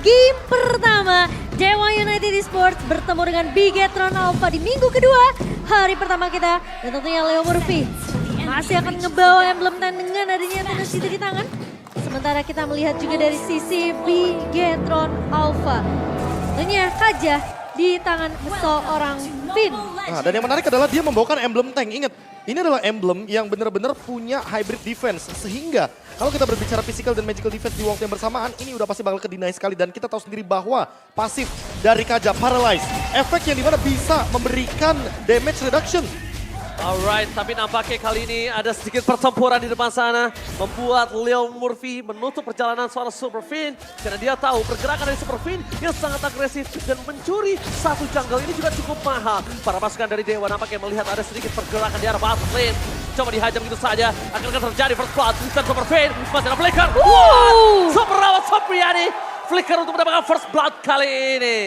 game pertama Dewa United Esports bertemu dengan Bigetron Alpha di minggu kedua hari pertama kita. Dan tentunya Leo Murphy masih akan ngebawa emblem tan dengan adanya tenus di tangan. Sementara kita melihat juga dari sisi Bigetron Alpha. Tentunya Kaja di tangan seorang Finn. Nah, dan yang menarik adalah dia membawakan emblem tank. Ingat, ini adalah emblem yang benar-benar punya hybrid defense. Sehingga kalau kita berbicara physical dan magical defense di waktu yang bersamaan, ini udah pasti bakal ke-deny sekali. Dan kita tahu sendiri bahwa pasif dari Kaja, Paralyze, efek yang dimana bisa memberikan damage reduction. Alright, tapi nampaknya kali ini ada sedikit pertempuran di depan sana. Membuat Leo Murphy menutup perjalanan seorang Super Finn. Karena dia tahu pergerakan dari Super Finn yang sangat agresif dan mencuri satu jungle ini juga cukup mahal. Para pasukan dari Dewa nampaknya melihat ada sedikit pergerakan di arah bot lane. Coba dihajam gitu saja, akan terjadi first blood. Dan Super Finn masih ada flicker. Wow! Super Rawat Sopriani. Flicker untuk mendapatkan first blood kali ini.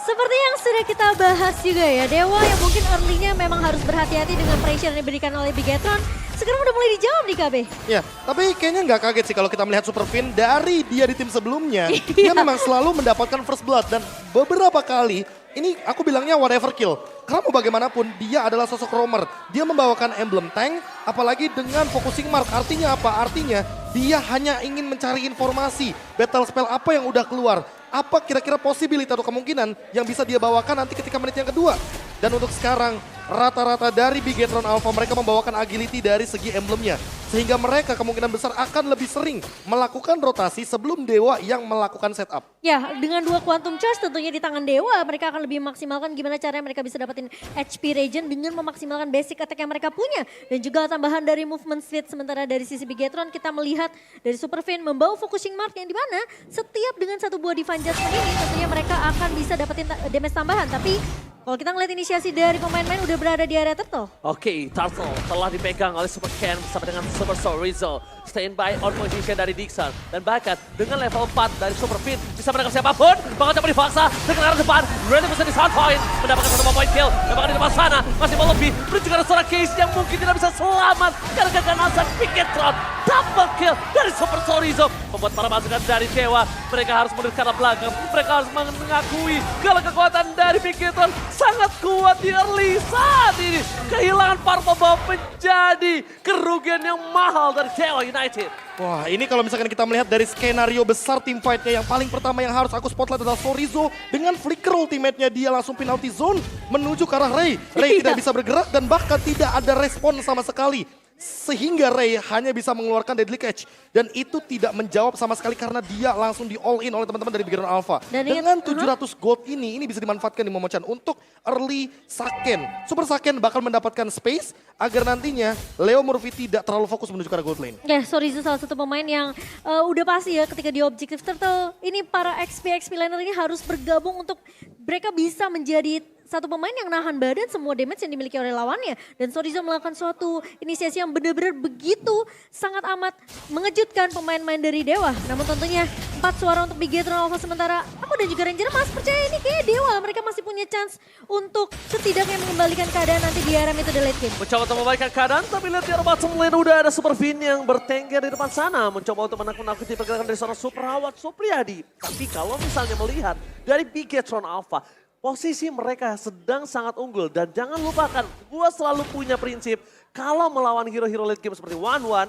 Seperti yang sudah kita bahas juga ya, Dewa yang mungkin early-nya memang harus berhati-hati dengan pressure yang diberikan oleh Bigetron. Sekarang udah mulai dijawab nih KB. Ya, tapi kayaknya nggak kaget sih kalau kita melihat Super Finn dari dia di tim sebelumnya. Dia memang selalu mendapatkan first blood dan beberapa kali, ini aku bilangnya whatever kill. Karena mau bagaimanapun dia adalah sosok roamer. Dia membawakan emblem tank, apalagi dengan focusing mark. Artinya apa? Artinya dia hanya ingin mencari informasi. Battle spell apa yang udah keluar. Apa kira-kira possibility atau kemungkinan yang bisa dia bawakan nanti ketika menit yang kedua. Dan untuk sekarang, rata-rata dari Bigetron Alpha mereka membawakan agility dari segi emblemnya. Sehingga mereka kemungkinan besar akan lebih sering melakukan rotasi sebelum Dewa yang melakukan setup. Ya, dengan dua Quantum Charge tentunya di tangan Dewa, mereka akan lebih memaksimalkan gimana caranya mereka bisa dapetin HP regen dengan memaksimalkan basic attack yang mereka punya. Dan juga tambahan dari movement speed. Sementara dari sisi Bigetron kita melihat dari Super Finn membawa focusing mark yang dimana setiap dengan satu buah Divine Judgment ini tentunya mereka akan bisa dapetin damage tambahan. Tapi kalau kita ngeliat inisiasi dari pemain-pemain udah berada di area turtle. Oke, Turtle telah dipegang oleh Super Ken bersama dengan Super Rizzo. Stand by on position dari Dixon. Dan bahkan dengan level 4 dari Super Finn bisa menangkap siapapun. Bahkan coba dipaksa dengan arah depan. Randy bisa di sound point. Mendapatkan satu point kill. Dan bahkan di depan sana masih mau lebih. Menunjukkan ada seorang case yang mungkin tidak bisa selamat. Karena keganasan Bigetron. Double kill dari Super Rizzo. Membuat para pasukan dari Dewa. Mereka harus mundur ke arah belakang. Mereka harus mengakui kalau kekuatan dari Bigetron sangat kuat di early saat ini. Kehilangan Purple Bomb menjadi kerugian yang mahal dari Dewa United. Wah, ini kalau misalkan kita melihat dari skenario besar tim fight-nya yang paling pertama yang harus aku spotlight adalah Sorizo dengan flicker ultimate-nya dia langsung penalty zone menuju ke arah Ray. Ray tidak bisa bergerak dan bahkan tidak ada respon sama sekali. Sehingga Ray hanya bisa mengeluarkan Deadly Catch. Dan itu tidak menjawab sama sekali karena dia langsung di all in oleh teman-teman dari Bigetron Alpha. Dan dengan 700 gold ini bisa dimanfaatkan di Momochan untuk early Saken. Super Saken bakal mendapatkan space agar nantinya Leo Murphy tidak terlalu fokus menuju ke arah gold lane. Ya, Sorizo salah satu pemain yang udah pasti ya ketika di Objective Turtle. Ini para XP laner ini harus bergabung untuk mereka bisa menjadi satu pemain yang nahan badan semua damage yang dimiliki oleh lawannya. Dan Sorizo melakukan suatu inisiasi yang benar-benar begitu sangat amat mengejutkan pemain-pemain dari Dewa. Namun tentunya 4 suara untuk Bigetron Alpha sementara aku dan juga Ranger Mas percaya ini kayak Dewa. Mereka masih punya chance untuk setidaknya mengembalikan keadaan nanti di area itu the late game. Mencoba untuk membaikkan keadaan, tapi lihat di arah bottom lane udah ada Super Finn yang bertengger di depan sana. Mencoba untuk menakut-nakuti pergerakan dari seorang Super Rawat Supriyadi. Tapi kalau misalnya melihat dari Bigetron Alpha, posisi mereka sedang sangat unggul. Dan jangan lupakan, gue selalu punya prinsip, kalau melawan hero-hero late game seperti One-One,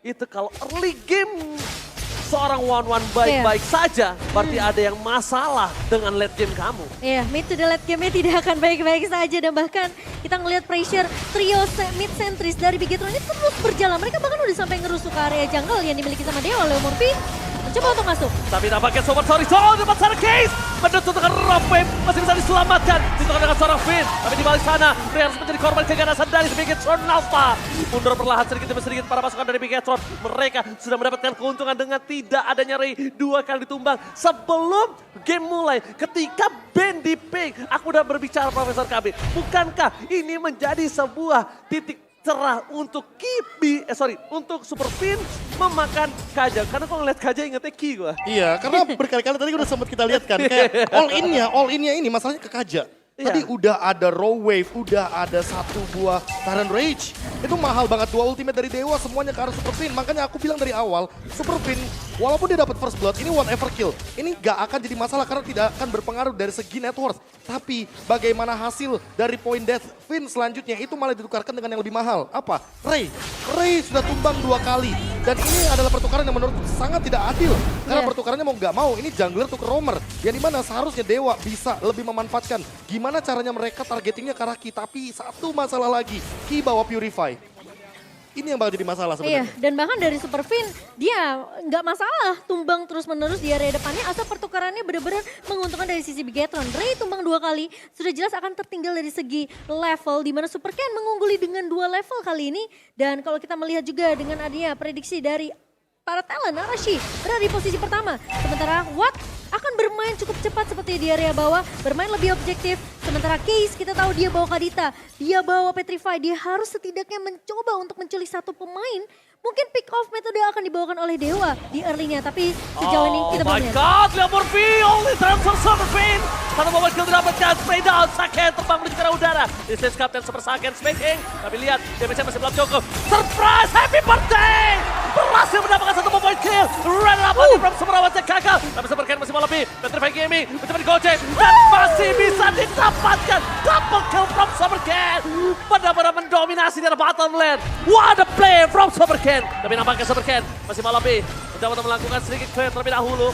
itu kalau early game seorang One-One baik-baik saja, berarti ada yang masalah dengan late game kamu. Iya, mid to the late game-nya tidak akan baik-baik saja. Dan bahkan kita ngelihat pressure trio mid sentris dari Bigetron ini terus berjalan. Mereka bahkan udah sampai ngerusuk ke area jungle yang dimiliki sama Dewa. Leo Murphy mencoba untuk masuk. Tapi nampaknya Super Rizzo depan sana case. Menutup dengan rock wave, masih bisa diselamatkan. Ditekan dengan seorang Finn. Tapi di balik sana, Ray harus menjadi korban keganasan dari Bigetron Alpha. Mundur perlahan sedikit demi sedikit para pasukan dari Bigetron. Mereka sudah mendapatkan keuntungan dengan tidak adanya Ray 2 kali ditumbang. Sebelum game mulai, ketika band di pick, aku udah berbicara Profesor KB. Bukankah ini menjadi sebuah titik cerah untuk untuk Super Finn memakan Kaja. Karena kalau ngeliat Kaja ingetnya Ki gue. Iya, karena berkali-kali tadi udah sempat kita lihat kan. Kayak all innya ini masalahnya ke Kaja. Tadi udah ada Raw Wave, udah ada satu buah Tyrant Rage. Itu mahal banget, 2 ultimate dari Dewa semuanya ke arah Super Finn. Makanya aku bilang dari awal, Super Finn walaupun dia dapat first blood, ini one ever kill. Ini gak akan jadi masalah karena tidak akan berpengaruh dari segi net worth. Tapi bagaimana hasil dari point death Finn selanjutnya itu malah ditukarkan dengan yang lebih mahal. Apa? Ray. Ray sudah tumbang 2 kali. Dan ini adalah pertukaran yang menurutku sangat tidak adil. Karena pertukarannya mau gak mau, ini jungler tuker roamer. Yang dimana seharusnya Dewa bisa lebih memanfaatkan gimana caranya mereka targetingnya ke arah Ki. Tapi satu masalah lagi, Ki bawa Purify. Ini yang bakal jadi masalah sebenarnya. Iya, dan bahkan dari Super Finn, dia nggak masalah tumbang terus-menerus di area depannya asal pertukarannya benar-benar menguntungkan dari sisi Bigetron. Ray tumbang 2 kali, sudah jelas akan tertinggal dari segi level, di mana Super Ken mengungguli dengan 2 level kali ini. Dan kalau kita melihat juga dengan adanya prediksi dari para talent, Arashi berada di posisi pertama. Sementara Watt akan bermain cukup cepat seperti di area bawah, bermain lebih objektif. Sementara Case kita tahu dia bawa Kadita, dia bawa Petrify, dia harus setidaknya mencoba untuk menculik satu pemain. Mungkin pick off metode akan dibawakan oleh Dewa di early-nya, tapi sejauh ini kita belum lihat. Oh my god, lihat Murphy, only transfer Super Finn. Satu momen kill didapatkan, spray down, Saken terbang menuju ke arah udara. This is Captain Super Saken speaking, tapi lihat damage-nya masih belum cukup. Surprise, happy birthday! Berhasil mendapatkan satu point kill. Run up from Semerawatnya gagal, tapi Super Ken masih mau lebih. Petrify Gaming mencoba digocek dan masih bisa didapatkan. Double kill from Super Ken. Benar-benar mendominasi di bottom lane. What a play from Super Ken. Tapi nampaknya Super Ken masih mau lebih. Mencoba untuk melakukan sedikit clear terlebih dahulu.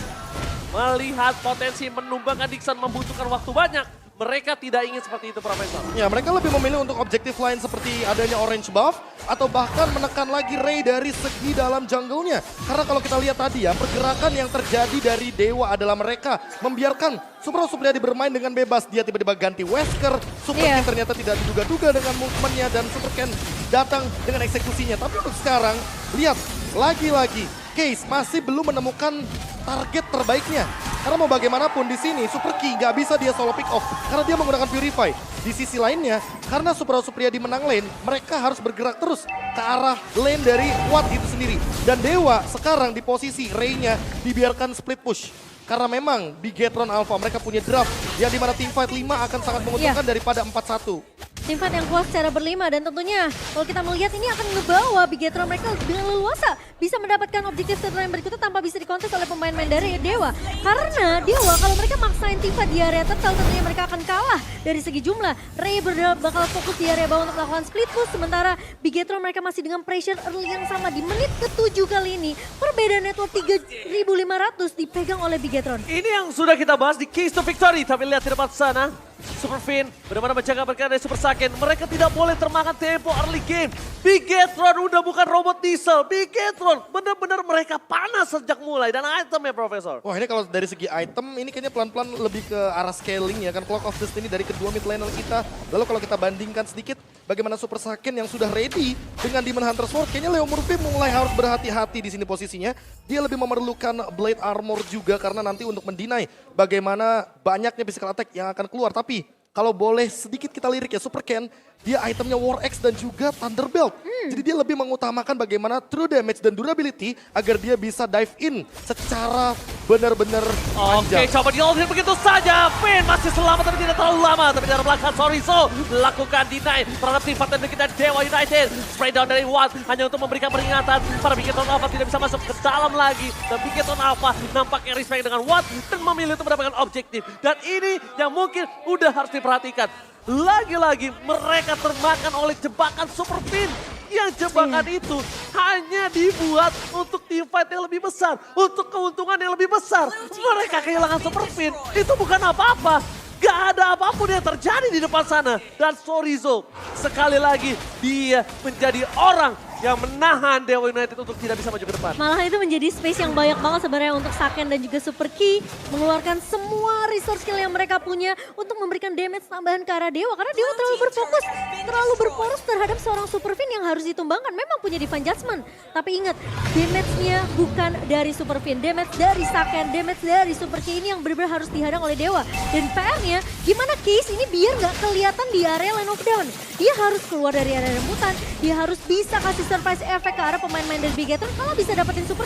Melihat potensi menumbangkan Dixon membutuhkan waktu banyak. Mereka tidak ingin seperti itu, Profesor. Ya, mereka lebih memilih untuk objektif lain seperti adanya orange buff atau bahkan menekan lagi Ray dari segi dalam jungle-nya. Karena kalau kita lihat tadi ya, pergerakan yang terjadi dari Dewa adalah mereka membiarkan Super Supriyadi bermain dengan bebas. Dia tiba-tiba ganti Wesker, Super Ken ternyata tidak diduga-duga dengan movementnya dan Super Ken datang dengan eksekusinya. Tapi untuk sekarang, lihat lagi-lagi Case masih belum menemukan target terbaiknya. Karena mau bagaimanapun di sini Super Ki nggak bisa dia solo pick off karena dia menggunakan Purify. Di sisi lainnya, karena Super Supriyadi menang lane, mereka harus bergerak terus ke arah lane dari Watt itu sendiri. Dan Dewa sekarang di posisi Ray-nya dibiarkan split push. Karena memang di Bigetron Alpha mereka punya draft yang dimana teamfight 5 akan sangat menguntungkan daripada 4-1. Teamfight yang kuat secara berlima dan tentunya kalau kita melihat ini akan ngebawa Bigetron mereka dengan leluasa bisa mendapatkan objektif setelah yang berikutnya tanpa bisa dikontes oleh pemain-pemain dari Dewa. Karena Dewa kalau mereka maksain teamfight di area turtle tentunya mereka akan kalah dari segi jumlah. Ray bakal fokus di area bawah untuk melakukan split push sementara Bigetron mereka masih dengan pressure early yang sama di menit ke-7 kali ini. Perbedaan network 3.500 dipegang oleh Bigetron. Ini yang sudah kita bahas di Keys to Victory, tapi lihat di depan sana. Super Finn benar-benar menjaga berkaitan dari Super Saken. Mereka tidak boleh termakan tempo early game. Bigetron udah bukan robot diesel. Bigetron benar-benar mereka panas sejak mulai. Dan item ya Profesor. Wah ini kalau dari segi item ini kayaknya pelan-pelan lebih ke arah scaling ya kan. Clock of Destiny dari kedua mid laner kita. Lalu kalau kita bandingkan sedikit bagaimana Super Saken yang sudah ready dengan Demon Hunter Sword. Kayaknya Leo Murphy mulai harus berhati-hati di sini posisinya. Dia lebih memerlukan Blade Armor juga karena nanti untuk mendinai bagaimana banyaknya physical attack yang akan keluar. Tapi kalau boleh sedikit kita lirik ya, Super Ken, dia itemnya War Axe dan juga Thunderbelt. Jadi dia lebih mengutamakan bagaimana true damage dan durability agar dia bisa dive in secara benar-benar Oke, coba di-ultimate begitu saja. Finn masih selamat tapi tidak terlalu lama. Tapi dari belakang Sorizo lakukan deny terhadap tim Fatan kita Dewa United. Spray down dari Watt hanya untuk memberikan peringatan. Para Bigetron Alpha tidak bisa masuk ke dalam lagi. Dan Bigetron Alpha nampaknya respect dengan Watt dan memilih untuk mendapatkan objektif. Dan ini yang mungkin udah harus diperhatikan. Lagi-lagi mereka termakan oleh jebakan Super Finn. Yang jebakan itu hanya dibuat untuk teamfight yang lebih besar. Untuk keuntungan yang lebih besar. Mereka kehilangan Super Finn. Itu bukan apa-apa. Gak ada apapun yang terjadi di depan sana. Dan Sorizo sekali lagi dia menjadi orang yang menahan Dewa United untuk tidak bisa maju ke depan. Malah itu menjadi space yang banyak banget sebenarnya untuk Saken dan juga Super Ki mengeluarkan semua resource skill yang mereka punya untuk memberikan damage tambahan ke arah Dewa. Karena Dewa terlalu berfokus, terlalu berporos terhadap seorang Super Finn yang harus ditumbangkan. Memang punya divine judgment, tapi ingat damage-nya bukan dari Super Finn, damage dari Saken, damage dari Super Ki ini yang benar-benar harus dihadang oleh Dewa. Dan PR-nya gimana Case ini biar nggak kelihatan di area lane of down. Dia harus keluar dari area rembutan, dia harus bisa kasih surprise effect ke arah pemain-pemain dari Bigetron kalau bisa dapetin Super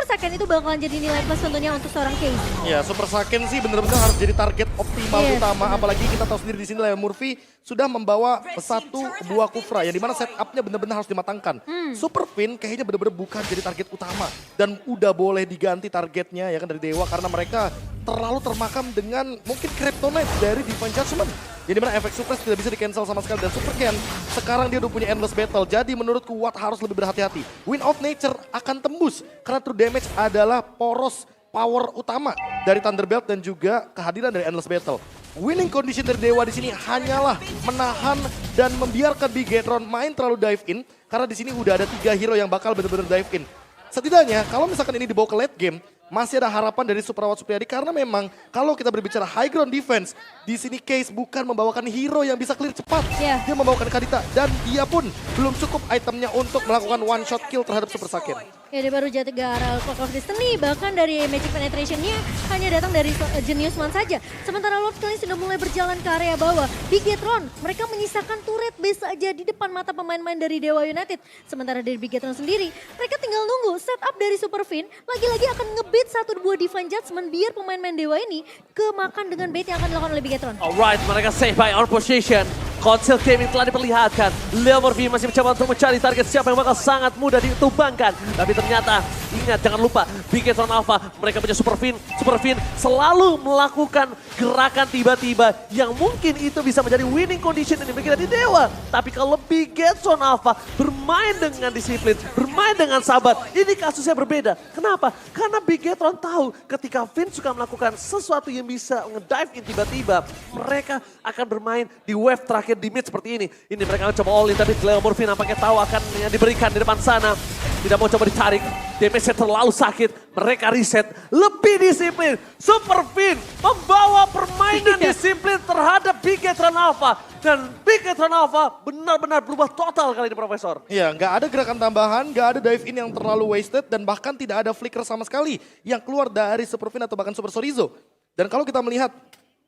Saiyan itu bakalan jadi nilai plus tentunya untuk seorang Case. Ya, Super Saiyan sih bener-bener harus jadi target optimal Yes. utama. Apalagi kita tahu sendiri di sini Leo Murphy sudah membawa satu buah Kufra yang dimana setupnya bener-bener harus dimatangkan. Super Fin kayaknya bener-bener bukan jadi target utama. Dan udah boleh diganti targetnya ya kan dari Dewa karena mereka terlalu termakam dengan mungkin Kryptonite dari Divine Judgment. Jadi dimana efek suppress tidak bisa di-cancel sama sekali. Dan Super Ken sekarang dia udah punya Endless Battle. Jadi menurutku Watt harus lebih berhati-hati. Wind of Nature akan tembus karena true damage adalah poros power utama dari Thunderbelt dan juga kehadiran dari Endless Battle. Winning condition dari Dewa di sini hanyalah menahan dan membiarkan Bigetron main terlalu dive in karena di sini udah ada 3 hero yang bakal benar-benar dive in. Setidaknya kalau misalkan ini dibawa ke late game masih ada harapan dari Super Awat Supriyadi karena memang kalau kita berbicara high ground defense di sini Case bukan membawakan hero yang bisa clear cepat. Yeah. Dia membawakan Kadita dan dia pun belum cukup itemnya untuk melakukan one shot kill terhadap Super Saiyan. Ya dia baru jatuh ke arah Clock of Destiny, bahkan dari Magic Penetration-nya hanya datang dari Genius Man saja. Sementara Lord Clean sudah mulai berjalan ke area bawah. Bigetron, mereka menyisakan turret base saja di depan mata pemain-pemain dari Dewa United. Sementara dari Bigetron sendiri, mereka tinggal nunggu setup dari Super Fin, lagi-lagi akan ngebait satu buah Divine Judgment biar pemain-pemain Dewa ini kemakan dengan bait yang akan dilakukan oleh Bigetron. Alright, mereka save by on position. Console Gaming telah diperlihatkan. Leo Murphy masih mencoba untuk mencari target siapa yang bakal sangat mudah ditumbangkan. Tapi ternyata, ingat jangan lupa, Bigetron Alpha, mereka punya Super Fin. Super Fin selalu melakukan gerakan tiba-tiba yang mungkin itu bisa menjadi winning condition yang dimiliki dari Dewa. Tapi kalau Bigetron Alpha bermain dengan disiplin, bermain dengan sabar, ini kasusnya berbeda. Kenapa? Karena Bigetron tahu ketika Fin suka melakukan sesuatu yang bisa ngedive in tiba-tiba, mereka akan bermain di wave terakhir di mid seperti ini. Ini mereka coba all in, tapi Leo Murphy nampaknya tahu akan yang diberikan di depan sana. Tidak mau coba ditarik, damage-nya terlalu sakit. Mereka reset, lebih disiplin. Super Fin membawa permainan disiplin terhadap Bigetron Alpha. Dan Bigetron Alpha benar-benar berubah total kali ini Profesor. Iya, nggak ada gerakan tambahan, nggak ada dive in yang terlalu wasted, dan bahkan tidak ada flicker sama sekali yang keluar dari Super Fin atau bahkan Super Sorizo. Dan kalau kita melihat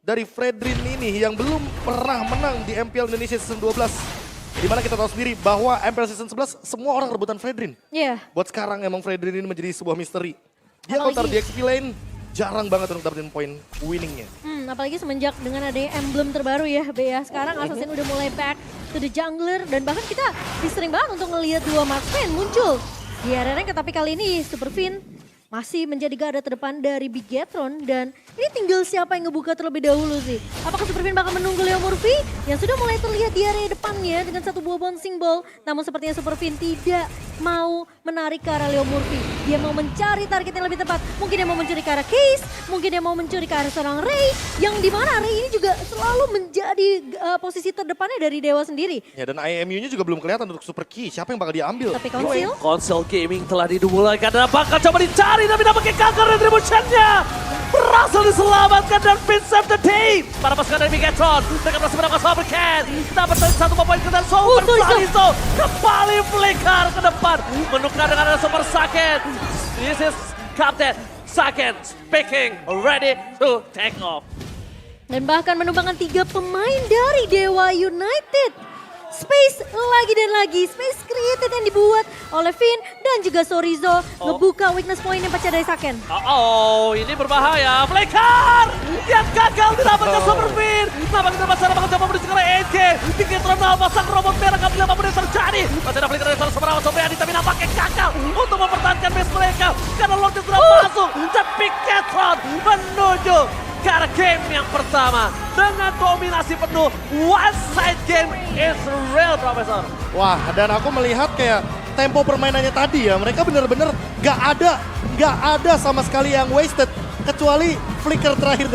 dari Fredrin ini yang belum pernah menang di MPL Indonesia Season 12. Dimana kita tahu sendiri bahwa MPL Season 11 semua orang rebutan Fredrin. Iya. Buat sekarang emang Fredrin ini menjadi sebuah misteri. Dia kalau taruh di XP lane jarang banget untuk dapetin poin winningnya. Apalagi semenjak dengan adanya emblem terbaru ya, Bea. Sekarang Assassin udah mulai back to the jungler dan bahkan kita sering banget untuk ngelihat dua marksman muncul di area rank. Tapi kali ini Super Fin masih menjadi garda terdepan dari Bigetron dan ini tinggal siapa yang ngebuka terlebih dahulu sih. Apakah Super Fin bakal menunggu Leo Murphy yang sudah mulai terlihat di area depannya dengan satu buah bouncing ball. Namun sepertinya Super Fin tidak mau menarik ke arah Leo Murphy. Dia mau mencari target yang lebih tepat. Mungkin dia mau mencuri ke arah Case, mungkin dia mau mencuri ke arah seorang Ray. Yang dimana Ray ini juga selalu menjadi posisi terdepannya dari Dewa sendiri. Ya, dan IMU-nya juga belum kelihatan untuk Super Key. Siapa yang bakal diambil? Tapi Council, Console Gaming telah dimulai karena bakal coba dicari tapi nampaknya gagal retribution-nya. Berhasil diselamatkan dan Fin save the day. Para pasukan dari Bigetron, mereka berhasil mendapatkan Super Ken. Dapat satu poin ke dan Super Salizo kembali flicker ke depan. Menukar dengan ada Super Saiyan. This is Captain Saiyan speaking, ready to take off. dan bahkan menumbangkan 3 pemain dari Dewa United. Space lagi dan lagi, space created yang dibuat oleh Fin dan juga Sorizo ngebuka weakness point yang pecah dari Saiyan. Ini berbahaya. Flicker yang gagal didapatkan Super Fin. Nampaknya dapat sana mencoba menuju ke ENG. Bigetron Alpha sang robot merah nggak bilang apa yang terjadi. Masih ada Flicker dari seorang Super Supriyadi tapi nampaknya gagal untuk mempertahankan base mereka karena Lordnya sudah masuk dan Bigetron menuju ke arah game yang pertama dengan dominasi penuh. One side game is real, Profesor. Wah, dan aku melihat kayak tempo permainannya tadi ya, mereka bener-bener gak ada sama sekali yang wasted kecuali flicker terakhir.